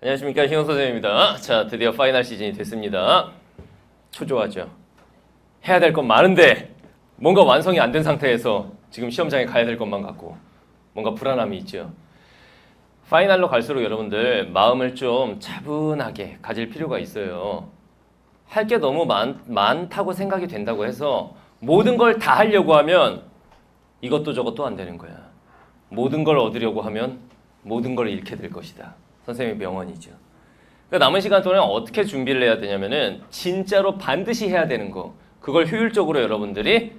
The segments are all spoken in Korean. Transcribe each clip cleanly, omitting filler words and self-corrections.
안녕하십니까, 신영 선생님입니다. 자, 드디어 파이널 시즌이 됐습니다. 초조하죠. 해야 될 건 많은데 뭔가 완성이 안 된 상태에서 지금 시험장에 가야 될 것만 같고 뭔가 불안함이 있죠. 파이널로 갈수록 여러분들 마음을 좀 차분하게 가질 필요가 있어요. 할 게 너무 많다고 생각이 된다고 해서 모든 걸 다 하려고 하면 이것도 저것도 안 되는 거야. 모든 걸 얻으려고 하면 모든 걸 잃게 될 것이다. 선생님의 명언이죠. 그러니까 남은 시간 동안 어떻게 준비를 해야 되냐면은 진짜로 반드시 해야 되는 거, 그걸 효율적으로 여러분들이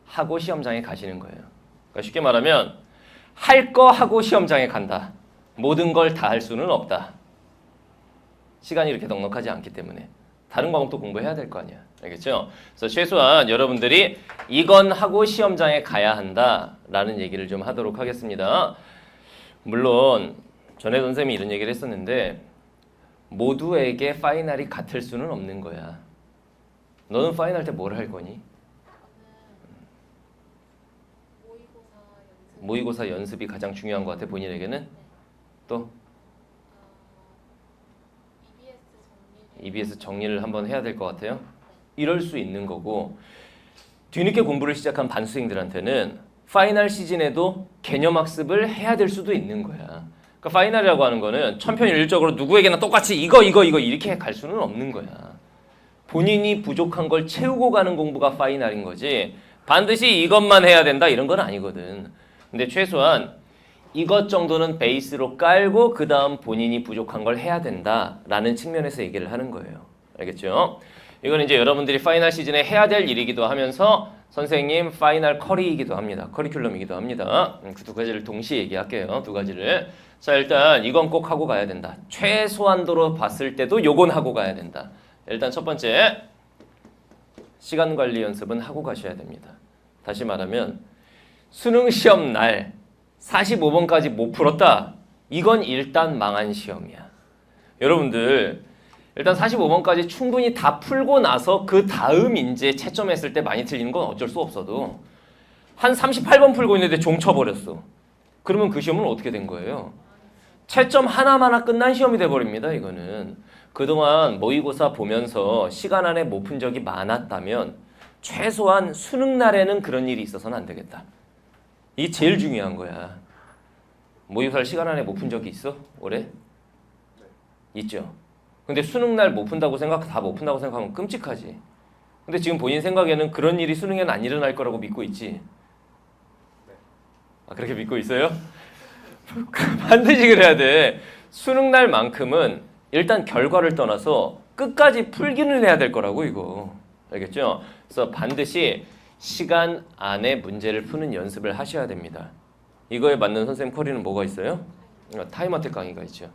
하고 시험장에 가시는 거예요. 그러니까 쉽게 말하면 할 거 하고 시험장에 간다. 모든 걸 다 할 수는 없다. 시간이 이렇게 넉넉하지 않기 때문에 다른 과목도 공부해야 될 거 아니야. 알겠죠? 그래서 최소한 여러분들이 이건 하고 시험장에 가야 한다라는 얘기를 좀 하도록 하겠습니다. 물론 전에 선생님이 이런 얘기를 했었는데 모두에게 파이널이 같을 수는 없는 거야. 너는 파이널 때 뭘 할 거니? 모의고사 연습이 가장 중요한 것 같아, 본인에게는? 또? EBS 정리를 한번 해야 될 것 같아요? 이럴 수 있는 거고, 뒤늦게 공부를 시작한 반수생들한테는 파이널 시즌에도 개념학습을 해야 될 수도 있는 거야. 그러니까 파이널이라고 하는 거는 천편일률적으로 누구에게나 똑같이 이거 이렇게 갈 수는 없는 거야. 본인이 부족한 걸 채우고 가는 공부가 파이널인 거지 반드시 이것만 해야 된다 이런 건 아니거든. 근데 최소한 이것 정도는 베이스로 깔고 그 다음 본인이 부족한 걸 해야 된다라는 측면에서 얘기를 하는 거예요. 알겠죠? 이건 이제 여러분들이 파이널 시즌에 해야 될 일이기도 하면서 선생님 파이널 커리이기도 합니다. 커리큘럼이기도 합니다. 그 두 가지를 동시에 얘기할게요. 두 가지를. 자, 일단 이건 꼭 하고 가야 된다. 최소한도로 봤을 때도 요건 하고 가야 된다. 일단 첫 번째, 시간 관리 연습은 하고 가셔야 됩니다. 다시 말하면 수능 시험 날 45번까지 못 풀었다. 이건 일단 망한 시험이야. 여러분들 일단 45번까지 충분히 다 풀고 나서 그 다음 이제 채점했을 때 많이 틀리는 건 어쩔 수 없어도 한 38번 풀고 있는데 종 쳐버렸어. 그러면 그 시험은 어떻게 된 거예요? 채점 하나마나 끝난 시험이 돼버립니다. 이거는 그동안 모의고사 보면서 시간 안에 못 푼 적이 많았다면 최소한 수능 날에는 그런 일이 있어서는 안 되겠다. 이게 제일 중요한 거야. 모의고사를 시간 안에 못 푼 적이 있어? 올해? 있죠. 근데 수능 날 못 푼다고 다 못 푼다고 생각하면 끔찍하지. 근데 지금 본인 생각에는 그런 일이 수능에는 안 일어날 거라고 믿고 있지? 아, 그렇게 믿고 있어요? 반드시 그래야 돼. 수능 날만큼은 일단 결과를 떠나서 끝까지 풀기는 해야 될 거라고 이거. 알겠죠? 그래서 반드시 시간 안에 문제를 푸는 연습을 하셔야 됩니다. 이거에 맞는 선생님 커리는 뭐가 있어요? 타임어택 강의가 있죠.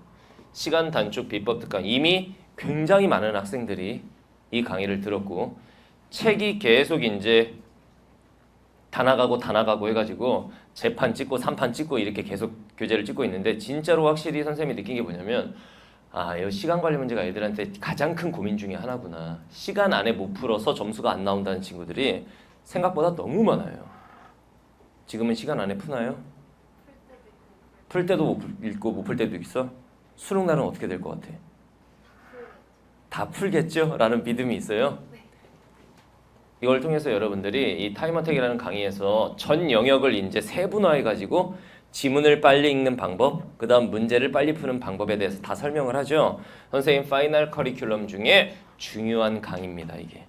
시간 단축 비법 특강. 이미 굉장히 많은 학생들이 이 강의를 들었고 책이 계속 이제 다 나가고 해가지고 재판 찍고 3판 찍고 이렇게 계속 교재를 찍고 있는데 진짜로 확실히 선생님이 느낀 게 뭐냐면 이 시간 관리 문제가 애들한테 가장 큰 고민 중에 하나구나. 시간 안에 못 풀어서 점수가 안 나온다는 친구들이 생각보다 너무 많아요. 지금은 시간 안에 푸나요? 풀 때도 못 읽고 못 풀 때도 있어? 수능 날은 어떻게 될 것 같아? 다 풀겠죠? 라는 믿음이 있어요. 이걸 통해서 여러분들이 이 타임어택이라는 강의에서 전 영역을 이제 세분화해가지고 지문을 빨리 읽는 방법, 그 다음 문제를 빨리 푸는 방법에 대해서 다 설명을 하죠. 선생님 파이널 커리큘럼 중에 중요한 강의입니다. 이게.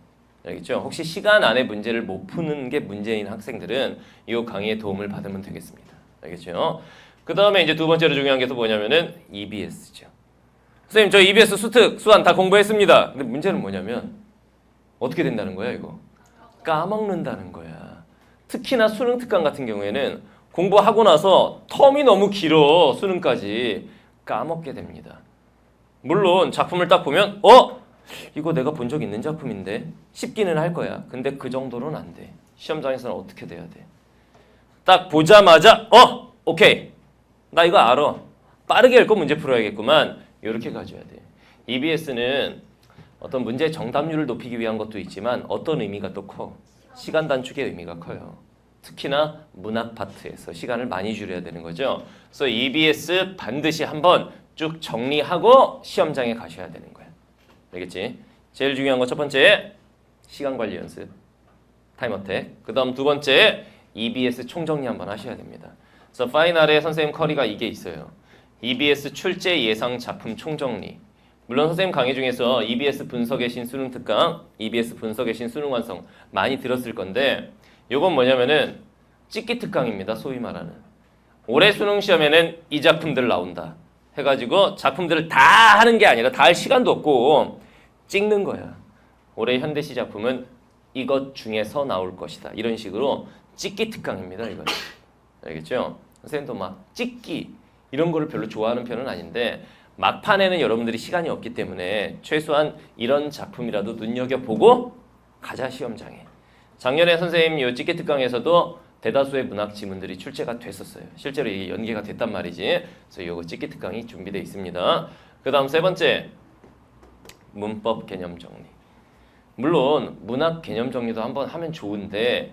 알겠죠? 혹시 시간 안에 문제를 못 푸는 게 문제인 학생들은 이 강의의 도움을 받으면 되겠습니다. 알겠죠? 그 다음에 이제 두 번째로 중요한 게 또 뭐냐면은 EBS죠. 선생님 저 EBS 수특, 수완 다 공부했습니다. 근데 문제는 뭐냐면 어떻게 된다는 거야 이거? 까먹는다는 거야. 특히나 수능 특강 같은 경우에는 공부하고 나서 텀이 너무 길어. 수능까지 까먹게 됩니다. 물론 작품을 딱 보면 이거 내가 본 적 있는 작품인데 싶기는 할 거야. 근데 그 정도는 안 돼. 시험장에서는 어떻게 돼야 돼? 딱 보자마자 오케이. 나 이거 알아. 빠르게 읽고 문제 풀어야겠구만. 이렇게 가져야 돼. EBS는 어떤 문제의 정답률을 높이기 위한 것도 있지만 어떤 의미가 또 커. 시간 단축의 의미가 커요. 특히나 문학 파트에서 시간을 많이 줄여야 되는 거죠. 그래서 EBS 반드시 한번 쭉 정리하고 시험장에 가셔야 되는 거야. 알겠지? 제일 중요한 거 첫 번째 시간 관리 연습, 타임어택. 그 다음 두 번째 EBS 총정리 한번 하셔야 됩니다. 그래서 파이널에 선생님 커리가 이게 있어요. EBS 출제 예상 작품 총정리. 물론 선생님 강의 중에서 EBS 분석의 신 수능 특강, EBS 분석의 신 수능 완성 많이 들었을 건데 이건 뭐냐면은 찍기 특강입니다. 소위 말하는. 올해 수능 시험에는 이 작품들 나온다 해가지고 작품들을 다 하는 게 아니라 다 할 시간도 없고 찍는 거야. 올해 현대시 작품은 이것 중에서 나올 것이다. 이런 식으로 찍기 특강입니다. 이거 알겠죠? 선생님도 막 찍기 이런 거를 별로 좋아하는 편은 아닌데 막판에는 여러분들이 시간이 없기 때문에 최소한 이런 작품이라도 눈여겨보고 가자 시험장에. 작년에 선생님 이 찍기 특강에서도 대다수의 문학 지문들이 출제가 됐었어요. 실제로 이게 연계가 됐단 말이지. 그래서 이거 찍기 특강이 준비되어 있습니다. 그 다음 세 번째 문법 개념 정리. 물론 문학 개념 정리도 한번 하면 좋은데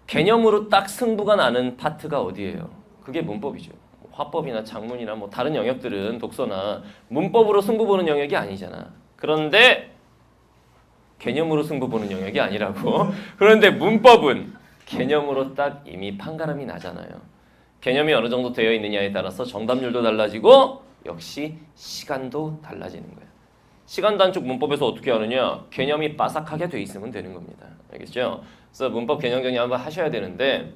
개념으로 딱 승부가 나는 파트가 어디예요? 그게 문법이죠. 화법이나 작문이나 뭐 다른 영역들은 독서나 문법으로 승부 보는 영역이 아니잖아. 그런데 개념으로 승부 보는 영역이 아니라고. 그런데 문법은 개념으로 딱 이미 판가름이 나잖아요. 개념이 어느 정도 되어 있느냐에 따라서 정답률도 달라지고 역시 시간도 달라지는 거예요. 시간 단축 문법에서 어떻게 하느냐? 개념이 빠삭하게 돼 있으면 되는 겁니다. 알겠죠? 그래서 문법 개념 정리 한번 하셔야 되는데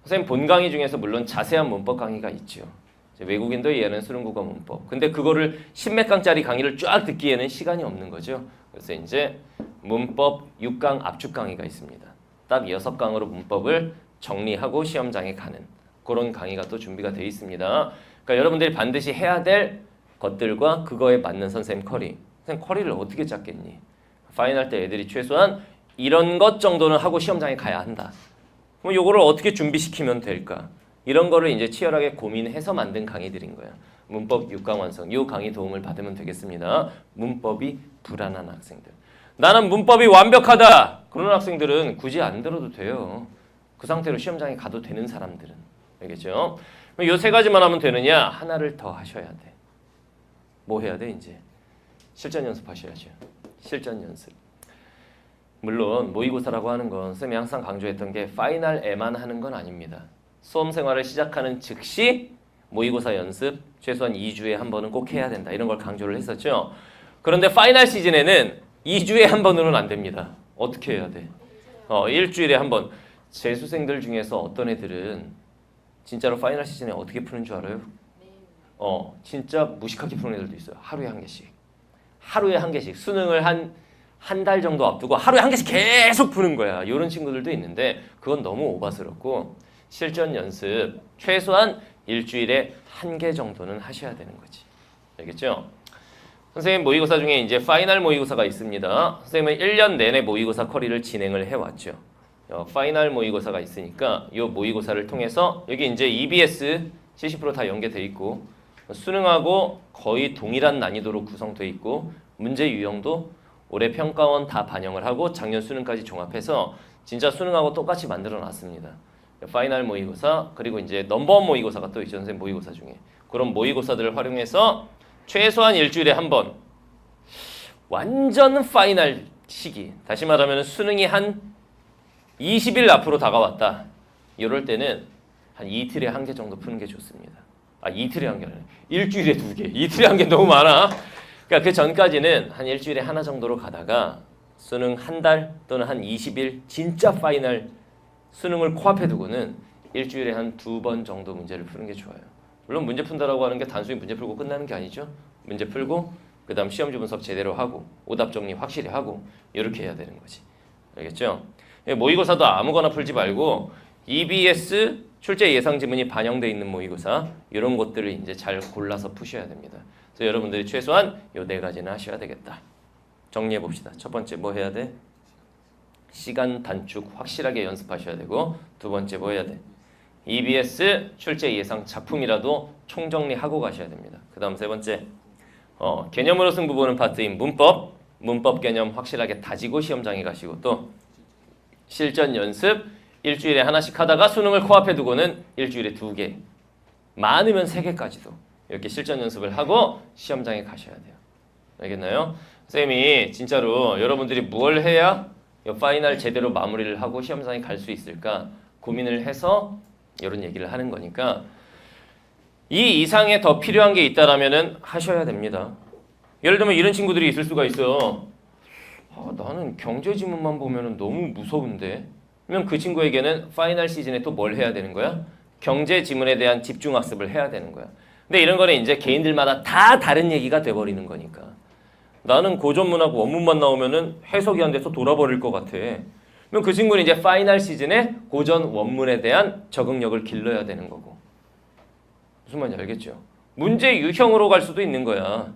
선생님 본 강의 중에서 물론 자세한 문법 강의가 있죠. 외국인도 이해하는 수능국어 문법. 근데 그거를 10몇 강짜리 강의를 쫙 듣기에는 시간이 없는 거죠. 그래서 이제 문법 6강 압축 강의가 있습니다. 딱 6강으로 문법을 정리하고 시험장에 가는 그런 강의가 또 준비가 되어 있습니다. 그러니까 여러분들이 반드시 해야 될 것들과 그거에 맞는 선생님 커리. 선생님 커리를 어떻게 짰겠니? 파이널 때 애들이 최소한 이런 것 정도는 하고 시험장에 가야 한다. 그럼 요거를 어떻게 준비시키면 될까? 이런 거를 이제 치열하게 고민해서 만든 강의들인 거야. 문법 6강 완성. 요 강의 도움을 받으면 되겠습니다. 문법이 불안한 학생들. 나는 문법이 완벽하다. 그런 학생들은 굳이 안 들어도 돼요. 그 상태로 시험장에 가도 되는 사람들은. 알겠죠? 요 세 가지만 하면 되느냐? 하나를 더 하셔야 돼. 뭐 해야 돼 이제? 실전 연습하셔야죠. 실전 연습. 물론 모의고사라고 하는 건 쌤이 항상 강조했던 게 파이널에만 하는 건 아닙니다. 수험 생활을 시작하는 즉시 모의고사 연습 최소한 2주에 한 번은 꼭 해야 된다. 이런 걸 강조를 했었죠. 그런데 파이널 시즌에는 2주에 한 번으로는 안 됩니다. 어떻게 해야 돼? 일주일에 한 번. 재수생들 중에서 어떤 애들은 진짜로 파이널 시즌에 어떻게 푸는 줄 알아요? 진짜 무식하게 푸는 애들도 있어요. 하루에 한 개씩. 하루에 한 개씩. 수능을 한 달 정도 앞두고 하루에 한 개씩 계속 푸는 거야. 이런 친구들도 있는데 그건 너무 오바스럽고 실전 연습 최소한 일주일에 한 개 정도는 하셔야 되는 거지. 알겠죠? 선생님 모의고사 중에 이제 파이널 모의고사가 있습니다. 선생님은 1년 내내 모의고사 커리를 진행을 해왔죠. 파이널 모의고사가 있으니까 이 모의고사를 통해서 여기 이제 EBS 70% 다 연계돼 있고 수능하고 거의 동일한 난이도로 구성돼 있고 문제 유형도 올해 평가원 다 반영을 하고 작년 수능까지 종합해서 진짜 수능하고 똑같이 만들어 놨습니다. 파이널 모의고사 그리고 이제 넘버원 모의고사가 또 있죠. 선생님 모의고사 중에 그런 모의고사들을 활용해서 최소한 일주일에 한 번 완전 파이널 시기 다시 말하면 수능이 한 20일 앞으로 다가왔다. 이럴 때는 한 이틀에 한 개 정도 푸는 게 좋습니다. 이틀에 한 개 아니라 일주일에 2개. 이틀에 한 개 너무 많아. 그러니까 그 전까지는 한 일주일에 하나 정도로 가다가 수능 한 달 또는 한 20일 진짜 파이널 수능을 코앞에 두고는 일주일에 한 2번 정도 문제를 푸는 게 좋아요. 물론 문제 푼다라고 하는 게 단순히 문제 풀고 끝나는 게 아니죠. 문제 풀고 그 다음 시험지 분석 제대로 하고 오답 정리 확실히 하고 이렇게 해야 되는 거지. 알겠죠? 모의고사도 아무거나 풀지 말고 EBS 출제 예상 지문이 반영되어 있는 모의고사 이런 것들을 이제 잘 골라서 푸셔야 됩니다. 그래서 여러분들이 최소한 요 4가지는 하셔야 되겠다. 정리해 봅시다. 첫 번째 뭐 해야 돼? 시간 단축 확실하게 연습하셔야 되고 두 번째 뭐 해야 돼? EBS 출제 예상 작품이라도 총정리하고 가셔야 됩니다. 그 다음 세 번째 개념으로 승부 보는 파트인 문법 개념 확실하게 다지고 시험장에 가시고 또 실전 연습 일주일에 하나씩 하다가 수능을 코앞에 두고는 일주일에 2개 많으면 3개까지도 이렇게 실전 연습을 하고 시험장에 가셔야 돼요. 알겠나요? 쌤이 진짜로 여러분들이 뭘 해야 이 파이널 제대로 마무리를 하고 시험장에 갈 수 있을까 고민을 해서 이런 얘기를 하는 거니까 이 이상에 더 필요한 게 있다라면은 하셔야 됩니다. 예를 들면 이런 친구들이 있을 수가 있어요. 나는 경제 지문만 보면은 너무 무서운데. 그러면 그 친구에게는 파이널 시즌에 또 뭘 해야 되는 거야? 경제 지문에 대한 집중 학습을 해야 되는 거야. 근데 이런 거는 이제 개인들마다 다 다른 얘기가 돼버리는 거니까. 나는 고전문하고 원문만 나오면은 해석이 안 돼서 돌아버릴 것 같아. 그럼 그 친구는 이제 파이널 시즌에 고전 원문에 대한 적응력을 길러야 되는 거고. 무슨 말인지 알겠죠? 문제 유형으로 갈 수도 있는 거야.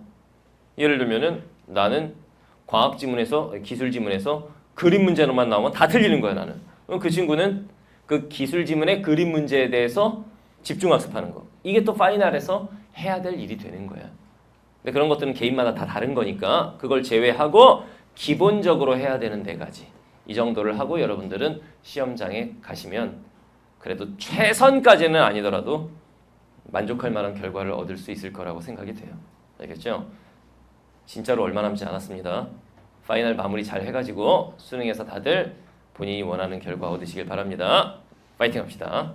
예를 들면은 나는 과학 지문에서 기술 지문에서 그림 문제로만 나오면 다 틀리는 거야 나는. 그럼 그 친구는 그 기술 지문의 그림 문제에 대해서 집중 학습하는 거. 이게 또 파이널에서 해야 될 일이 되는 거야. 근데 그런 것들은 개인마다 다 다른 거니까 그걸 제외하고 기본적으로 해야 되는 4가지. 이 정도를 하고 여러분들은 시험장에 가시면 그래도 최선까지는 아니더라도 만족할 만한 결과를 얻을 수 있을 거라고 생각이 돼요. 알겠죠? 진짜로 얼마 남지 않았습니다. 파이널 마무리 잘 해가지고 수능에서 다들 본인이 원하는 결과 얻으시길 바랍니다. 파이팅 합시다.